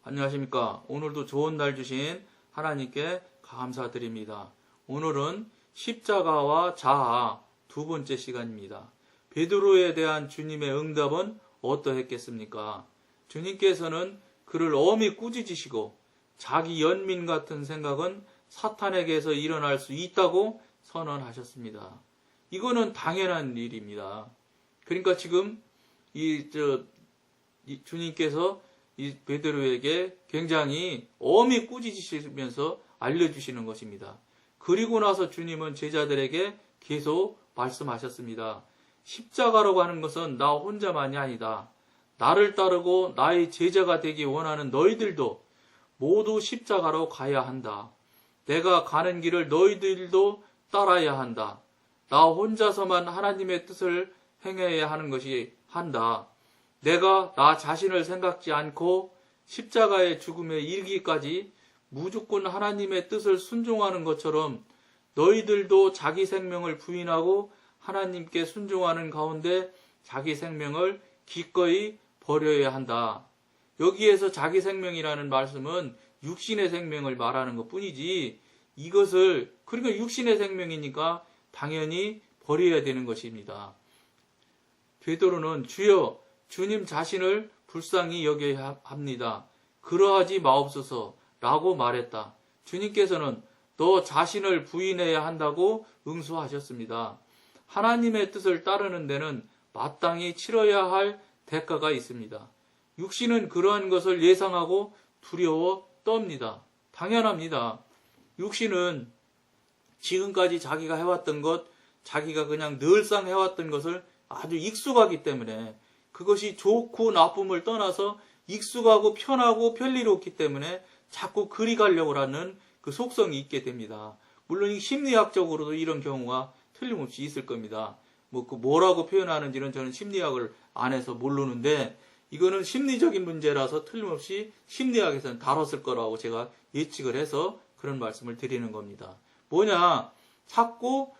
안녕하십니까. 오늘도 좋은 날 주신 하나님께 감사드립니다. 오늘은 십자가와 자아 두 번째 시간입니다. 베드로에 대한 주님의 응답은 어떠했겠습니까? 주님께서는 그를 엄히 꾸짖으시고 자기 연민 같은 생각은 사탄에게서 일어날 수 있다고 선언하셨습니다. 이거는 당연한 일입니다. 그러니까 지금 주님께서 이 베드로에게 굉장히 엄히 꾸짖으시면서 알려주시는 것입니다. 그리고 나서 주님은 제자들에게 계속 말씀하셨습니다. 십자가라고 하는 것은 나 혼자만이 아니다. 나를 따르고 나의 제자가 되기 원하는 너희들도 모두 십자가로 가야 한다. 내가 가는 길을 너희들도 따라야 한다. 나 혼자서만 하나님의 뜻을 행해야 하는 것이 한다. 내가 나 자신을 생각지 않고 십자가의 죽음에 이르기까지 무조건 하나님의 뜻을 순종하는 것처럼 너희들도 자기 생명을 부인하고 하나님께 순종하는 가운데 자기 생명을 기꺼이 버려야 한다. 여기에서 자기 생명이라는 말씀은 육신의 생명을 말하는 것 뿐이지 그러니까 육신의 생명이니까 당연히 버려야 되는 것입니다. 베드로는 주여 주님 자신을 불쌍히 여겨야 합니다. 그러하지 마옵소서 라고 말했다. 주님께서는 너 자신을 부인해야 한다고 응수하셨습니다. 하나님의 뜻을 따르는 데는 마땅히 치러야 할 대가가 있습니다. 육신은 그러한 것을 예상하고 두려워 떱니다. 당연합니다. 육신은 지금까지 자기가 해왔던 것, 자기가 그냥 늘상 해왔던 것을 아주 익숙하기 때문에 그것이 좋고 나쁨을 떠나서 익숙하고 편하고 편리롭기 때문에 자꾸 그리 가려고 하는 그 속성이 있게 됩니다. 물론 심리학적으로도 이런 경우가 틀림없이 있을 겁니다. 뭐라고 표현하는지는 저는 심리학을 안 해서 모르는데 이거는 심리적인 문제라서 틀림없이 심리학에서는 다뤘을 거라고 제가 예측을 해서 그런 말씀을 드리는 겁니다. 뭐냐? 자꾸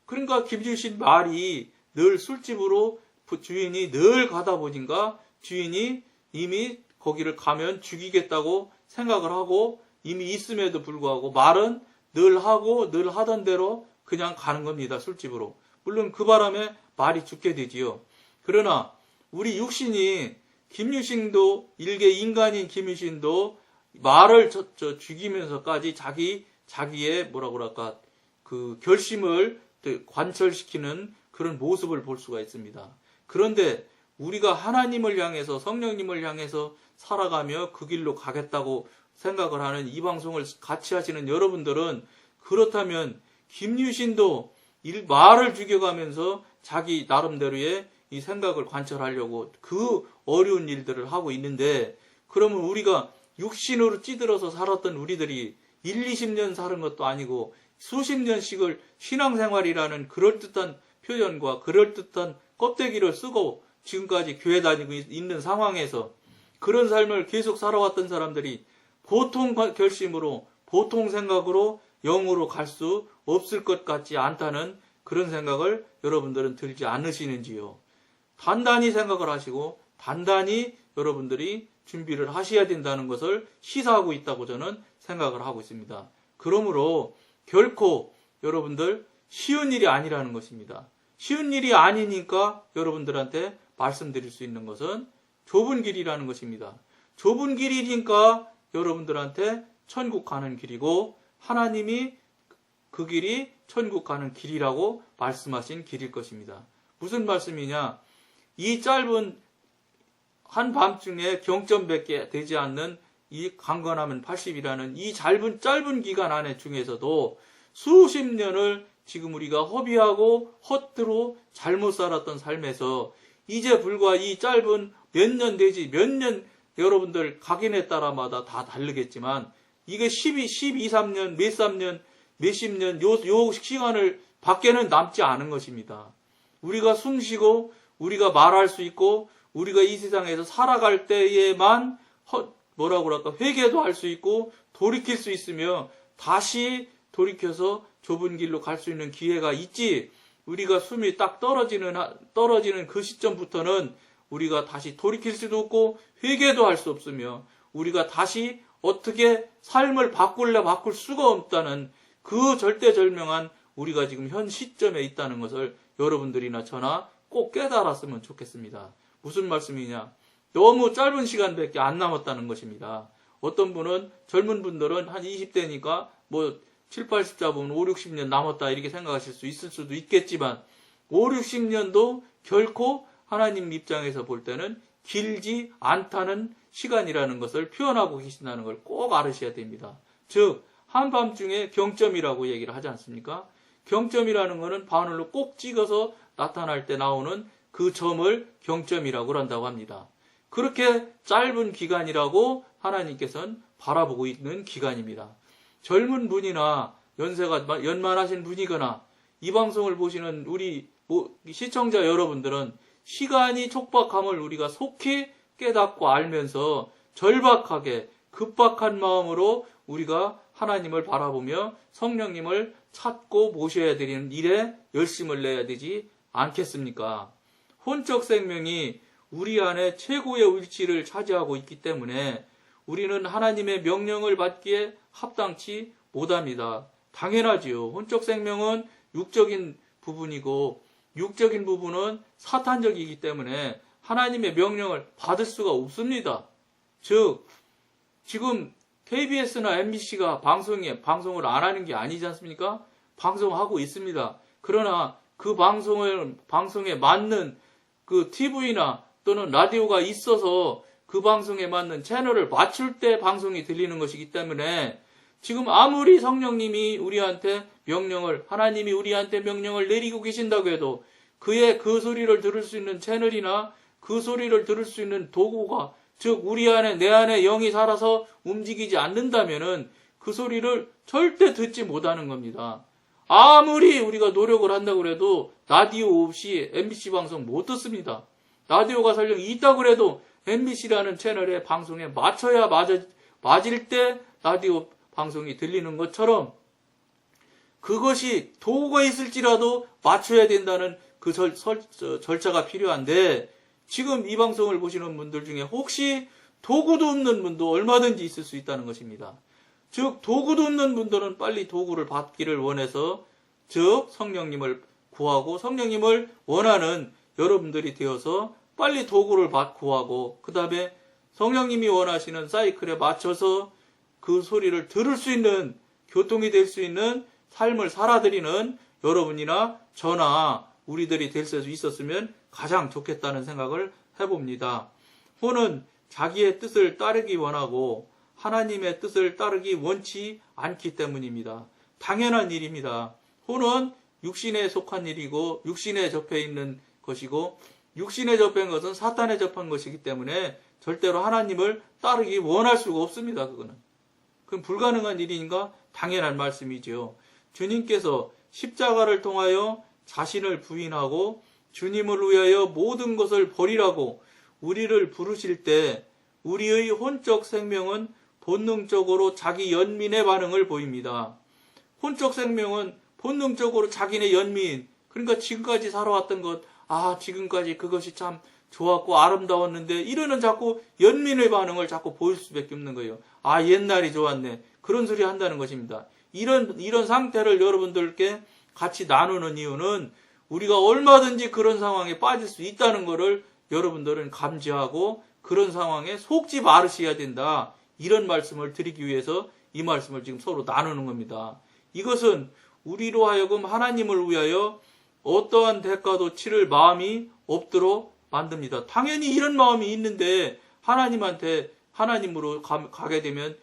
그러니까 김주신 말이 늘 술집으로 주인이 늘 가다 보니까 주인이 이미 거기를 가면 죽이겠다고 생각을 하고 이미 있음에도 불구하고 말은 늘 하고 늘 하던 대로 그냥 가는 겁니다. 술집으로. 물론 그 바람에 말이 죽게 되지요. 그러나 우리 육신이 김유신도 일개 인간인 김유신도 말을 죽이면서까지 자기의 그 결심을 관철시키는 그런 모습을 볼 수가 있습니다. 그런데 우리가 하나님을 향해서 성령님을 향해서 살아가며 그 길로 가겠다고 생각을 하는 이 방송을 같이 하시는 여러분들은 그렇다면 김유신도 말을 죽여가면서 자기 나름대로의 이 생각을 관철하려고 그 어려운 일들을 하고 있는데 그러면 우리가 육신으로 찌들어서 살았던 우리들이 20년 사는 것도 아니고 수십 년씩을 신앙생활이라는 그럴듯한 표현과 그럴듯한 껍데기를 쓰고 지금까지 교회 다니고 있는 상황에서 그런 삶을 계속 살아왔던 사람들이 보통 결심으로 보통 생각으로 영으로 갈 수 없을 것 같지 않다는 그런 생각을 여러분들은 들지 않으시는지요. 단단히 생각을 하시고 단단히 여러분들이 준비를 하셔야 된다는 것을 시사하고 있다고 저는 생각을 하고 있습니다. 그러므로 결코 여러분들 쉬운 일이 아니라는 것입니다. 쉬운 일이 아니니까 여러분들한테 말씀드릴 수 있는 것은 좁은 길이라는 것입니다. 좁은 길이니까 여러분들한테 천국 가는 길이고 하나님이 그 길이 천국 가는 길이라고 말씀하신 길일 것입니다. 무슨 말씀이냐? 이 짧은 한밤중에 경점밖에 되지 않는 이 강건하면 80이라는 이 짧은 기간 안에 중에서도 수십 년을 지금 우리가 허비하고 헛되로 잘못 살았던 삶에서 이제 불과 이 짧은 몇 년 되지 몇 년 여러분들 각인에 따라마다 다 다르겠지만 이게 12, 3년, 몇 3년, 몇십 년 요 시간을 밖에는 남지 않은 것입니다. 우리가 숨쉬고 우리가 말할 수 있고 우리가 이 세상에서 살아갈 때에만 회개도 할 수 있고 돌이킬 수 있으며 다시 돌이켜서 좁은 길로 갈 수 있는 기회가 있지 우리가 숨이 딱 떨어지는 그 시점부터는 우리가 다시 돌이킬 수도 없고 회개도 할 수 없으며 우리가 다시 어떻게 삶을 바꿀 수가 없다는 그 절대절명한 우리가 지금 현 시점에 있다는 것을 여러분들이나 저나 꼭 깨달았으면 좋겠습니다. 무슨 말씀이냐? 너무 짧은 시간밖에 안 남았다는 것입니다. 어떤 분은 젊은 분들은 한 20대니까 뭐 7, 80잡으면 5, 60년 남았다 이렇게 생각하실 수 있을 수도 있겠지만 5, 60년도 결코 하나님 입장에서 볼 때는 길지 않다는 시간이라는 것을 표현하고 계신다는 걸 꼭 알으셔야 됩니다. 즉 한밤중에 경점이라고 얘기를 하지 않습니까? 경점이라는 것은 바늘로 꼭 찍어서 나타날 때 나오는 그 점을 경점이라고 한다고 합니다. 그렇게 짧은 기간이라고 하나님께서는 바라보고 있는 기간입니다. 젊은 분이나 연세가 연만하신 분이거나 이 방송을 보시는 우리 시청자 여러분들은 시간이 촉박함을 우리가 속히 깨닫고 알면서 절박하게 급박한 마음으로 우리가 하나님을 바라보며 성령님을 찾고 모셔야 되는 일에 열심을 내야 되지 않겠습니까? 혼적 생명이 우리 안에 최고의 위치를 차지하고 있기 때문에 우리는 하나님의 명령을 받기에 합당치 못합니다. 당연하지요. 혼적 생명은 육적인 부분이고 육적인 부분은 사탄적이기 때문에 하나님의 명령을 받을 수가 없습니다. 즉 지금 KBS나 MBC가 방송을 안 하는 게 아니지 않습니까? 방송하고 있습니다. 그러나 그 방송에 맞는 그 TV나 또는 라디오가 있어서 그 방송에 맞는 채널을 맞출 때 방송이 들리는 것이기 때문에 지금 아무리 성령님이 우리한테 하나님이 우리한테 명령을 내리고 계신다고 해도 그 소리를 들을 수 있는 채널이나 그 소리를 들을 수 있는 도구가 즉 우리 안에 내 안에 영이 살아서 움직이지 않는다면은 그 소리를 절대 듣지 못하는 겁니다. 아무리 우리가 노력을 한다고 해도 라디오 없이 MBC 방송 못 듣습니다. 라디오가 설령 있다고 해도 MBC라는 채널의 방송에 맞을 때 라디오 방송이 들리는 것처럼 그것이 도구가 있을지라도 맞춰야 된다는 그 절차가 필요한데 지금 이 방송을 보시는 분들 중에 혹시 도구도 없는 분도 얼마든지 있을 수 있다는 것입니다. 즉 도구도 없는 분들은 빨리 도구를 받기를 원해서 즉 성령님을 구하고 성령님을 원하는 여러분들이 되어서 빨리 도구를 구하고 그 다음에 성령님이 원하시는 사이클에 맞춰서 그 소리를 들을 수 있는 교통이 될 수 있는 삶을 살아드리는 여러분이나 저나 우리들이 될 수 있었으면 가장 좋겠다는 생각을 해봅니다. 혼은 자기의 뜻을 따르기 원하고 하나님의 뜻을 따르기 원치 않기 때문입니다. 당연한 일입니다. 혼은 육신에 속한 일이고 육신에 접해 있는 것이고 육신에 접한 것은 사탄에 접한 것이기 때문에 절대로 하나님을 따르기 원할 수가 없습니다. 그거는. 그럼 불가능한 일인가? 당연한 말씀이죠. 주님께서 십자가를 통하여 자신을 부인하고 주님을 위하여 모든 것을 버리라고 우리를 부르실 때 우리의 혼적 생명은 본능적으로 자기 연민의 반응을 보입니다. 혼적 생명은 본능적으로 자기네 연민, 그러니까 지금까지 살아왔던 것, 지금까지 그것이 참 좋았고 아름다웠는데 이러는 자꾸 연민의 반응을 자꾸 보일 수밖에 없는 거예요. 옛날이 좋았네. 그런 소리 한다는 것입니다. 이런 상태를 여러분들께 같이 나누는 이유는 우리가 얼마든지 그런 상황에 빠질 수 있다는 것을 여러분들은 감지하고 그런 상황에 속지 말으셔야 된다. 이런 말씀을 드리기 위해서 이 말씀을 지금 서로 나누는 겁니다. 이것은 우리로 하여금 하나님을 위하여 어떠한 대가도 치를 마음이 없도록 만듭니다. 당연히 이런 마음이 있는데 하나님으로 가게 되면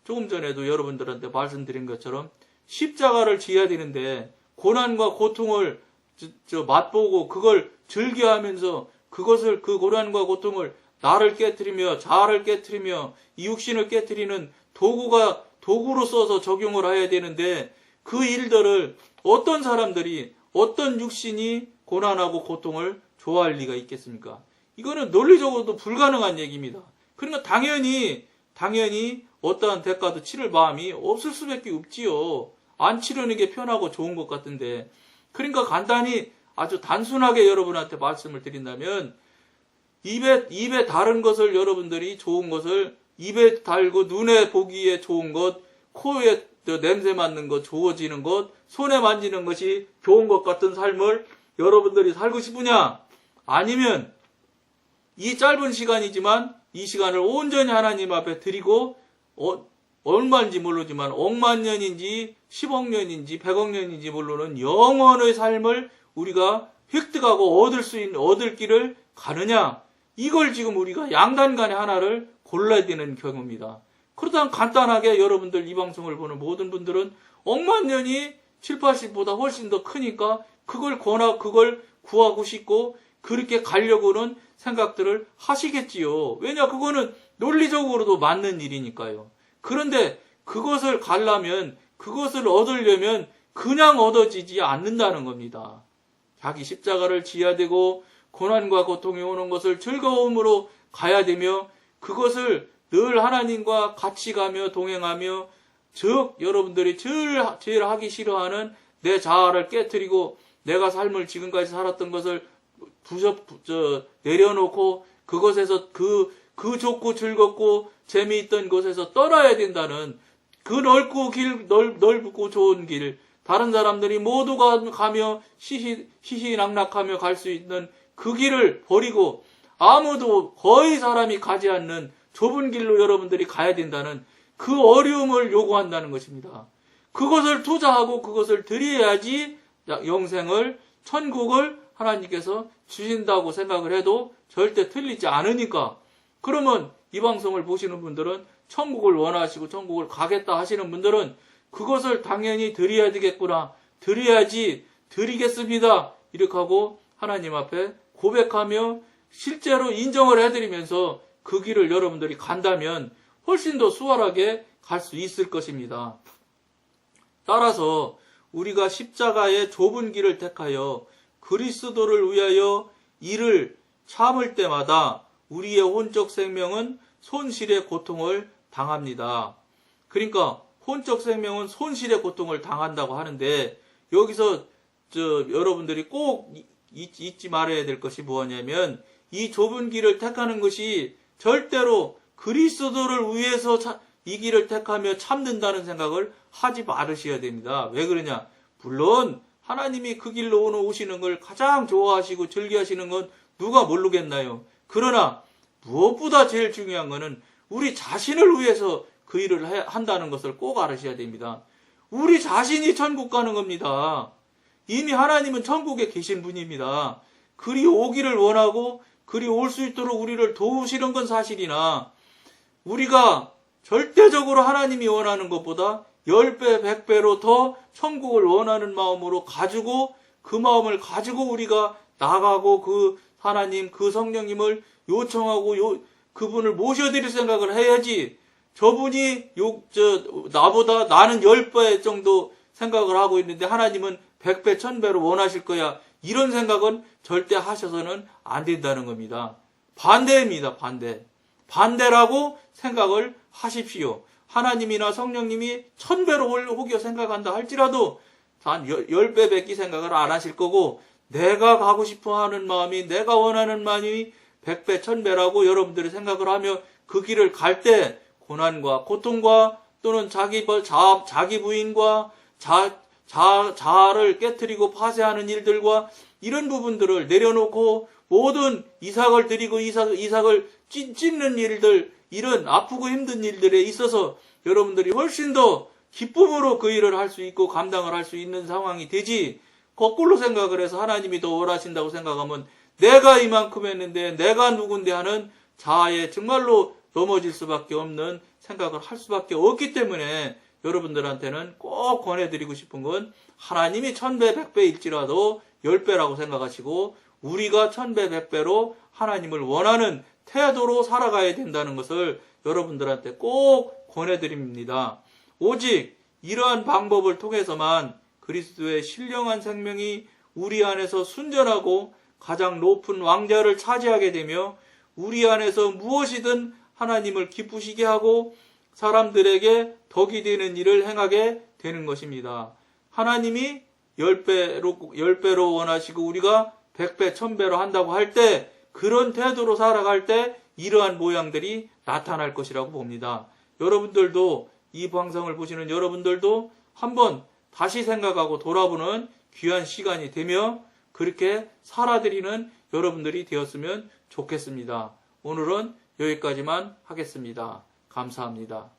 조금 전에도 여러분들한테 말씀드린 것처럼 십자가를 지어야 되는데 고난과 고통을 맛보고 그걸 즐겨하면서 그 고난과 고통을 나를 깨트리며 자아를 깨트리며 이 육신을 깨트리는 도구로 써서 적용을 해야 되는데 그 일들을 어떤 사람들이 어떤 육신이 고난하고 고통을 좋아할 리가 있겠습니까? 이거는 논리적으로도 불가능한 얘기입니다. 그러니까 당연히 어떠한 대가도 치를 마음이 없을 수밖에 없지요. 안 치르는 게 편하고 좋은 것 같은데. 그러니까 간단히 아주 단순하게 여러분한테 말씀을 드린다면 입에 다른 것을 여러분들이 좋은 것을 입에 달고 눈에 보기에 좋은 것, 코에 냄새 맡는 것, 좋아지는 것, 손에 만지는 것이 좋은 것 같은 삶을 여러분들이 살고 싶으냐? 아니면 이 짧은 시간이지만 이 시간을 온전히 하나님 앞에 드리고 얼마인지 모르지만 억만 년인지 10억 년인지 100억 년인지 모르는 영원의 삶을 우리가 획득하고 얻을 길을 가느냐? 이걸 지금 우리가 양단간에 하나를 골라야 되는 경우입니다. 그렇다면 간단하게 여러분들 이 방송을 보는 모든 분들은 억만 년이 7, 80보다 훨씬 더 크니까 그걸 구하고 싶고 그렇게 가려고는 생각들을 하시겠지요. 왜냐? 그거는 논리적으로도 맞는 일이니까요. 그런데 그것을 그것을 얻으려면 그냥 얻어지지 않는다는 겁니다. 자기 십자가를 지어야 되고 고난과 고통이 오는 것을 즐거움으로 가야 되며 그것을 늘 하나님과 같이 가며 동행하며 즉 여러분들이 제일 하기 싫어하는 내 자아를 깨트리고 내가 삶을 지금까지 살았던 것을 내려놓고 그것에서 그 좋고 즐겁고 재미있던 곳에서 떠나야 된다는 그 넓고 좋은 길, 다른 사람들이 모두가 가며 희희낙낙하며 갈 수 있는 그 길을 버리고 아무도 거의 사람이 가지 않는 좁은 길로 여러분들이 가야 된다는 그 어려움을 요구한다는 것입니다. 그것을 투자하고 그것을 드려야지 영생을, 천국을 하나님께서 주신다고 생각을 해도 절대 틀리지 않으니까 그러면 이 방송을 보시는 분들은 천국을 원하시고 천국을 가겠다 하시는 분들은 그것을 당연히 드려야 되겠구나. 드려야지 드리겠습니다. 이렇게 하고 하나님 앞에 고백하며 실제로 인정을 해드리면서 그 길을 여러분들이 간다면 훨씬 더 수월하게 갈 수 있을 것입니다. 따라서 우리가 십자가의 좁은 길을 택하여 그리스도를 위하여 이를 참을 때마다 우리의 혼적 생명은 손실의 고통을 당합니다. 그러니까 혼적 생명은 손실의 고통을 당한다고 하는데 여기서 여러분들이 꼭 잊지 말아야 될 것이 무엇이냐면 이 좁은 길을 택하는 것이 절대로 그리스도를 위해서 이 길을 택하며 참는다는 생각을 하지 말으셔야 됩니다. 왜 그러냐? 물론 하나님이 그 길로 오시는 걸 가장 좋아하시고 즐겨하시는 건 누가 모르겠나요? 그러나 무엇보다 제일 중요한 것은 우리 자신을 위해서 그 일을 한다는 것을 꼭 알으셔야 됩니다. 우리 자신이 천국 가는 겁니다. 이미 하나님은 천국에 계신 분입니다. 그리 오기를 원하고 그리 올 수 있도록 우리를 도우시는 건 사실이나 우리가 절대적으로 하나님이 원하는 것보다 10배, 100배로 더 천국을 원하는 마음으로 가지고 그 마음을 가지고 우리가 나가고 그 하나님, 그 성령님을 요청하고 그분을 모셔드릴 생각을 해야지 저분이 나보다 나는 10배 정도 생각을 하고 있는데 하나님은 100배, 1000배로 원하실 거야. 이런 생각은 절대 하셔서는 안 된다는 겁니다. 반대입니다. 반대라고 생각을 하십시오. 하나님이나 성령님이 1000배로 혹여 생각한다 할지라도 단 10배, 100기 생각을 안 하실 거고 내가 가고 싶어 하는 마음이 내가 원하는 마음이 100배, 1000배라고 여러분들이 생각을 하며 그 길을 갈 때 고난과 고통과 또는 자기 부인과 자아를 깨트리고 파쇄하는 일들과 이런 부분들을 내려놓고 모든 이삭을 드리고 이삭을 찢는 일들, 이런 아프고 힘든 일들에 있어서 여러분들이 훨씬 더 기쁨으로 그 일을 할 수 있고 감당을 할 수 있는 상황이 되지, 거꾸로 생각을 해서 하나님이 더 원하신다고 생각하면 내가 이만큼 했는데 내가 누군데 하는 자아에 정말로 넘어질 수밖에 없는 생각을 할 수밖에 없기 때문에 여러분들한테는 꼭 권해드리고 싶은 건 하나님이 1000배, 100배일지라도 10배라고 생각하시고 우리가 1000배, 100배로 하나님을 원하는 태도로 살아가야 된다는 것을 여러분들한테 꼭 권해드립니다. 오직 이러한 방법을 통해서만 그리스도의 신령한 생명이 우리 안에서 순전하고 가장 높은 왕좌를 차지하게 되며 우리 안에서 무엇이든 하나님을 기쁘시게 하고 사람들에게 덕이 되는 일을 행하게 되는 것입니다. 하나님이 10배로 원하시고 우리가 100배, 1000배로 한다고 할 때 그런 태도로 살아갈 때 이러한 모양들이 나타날 것이라고 봅니다. 여러분들도 이 방송을 보시는 여러분들도 한번 다시 생각하고 돌아보는 귀한 시간이 되며 그렇게 살아드리는 여러분들이 되었으면 좋겠습니다. 오늘은 여기까지만 하겠습니다. 감사합니다.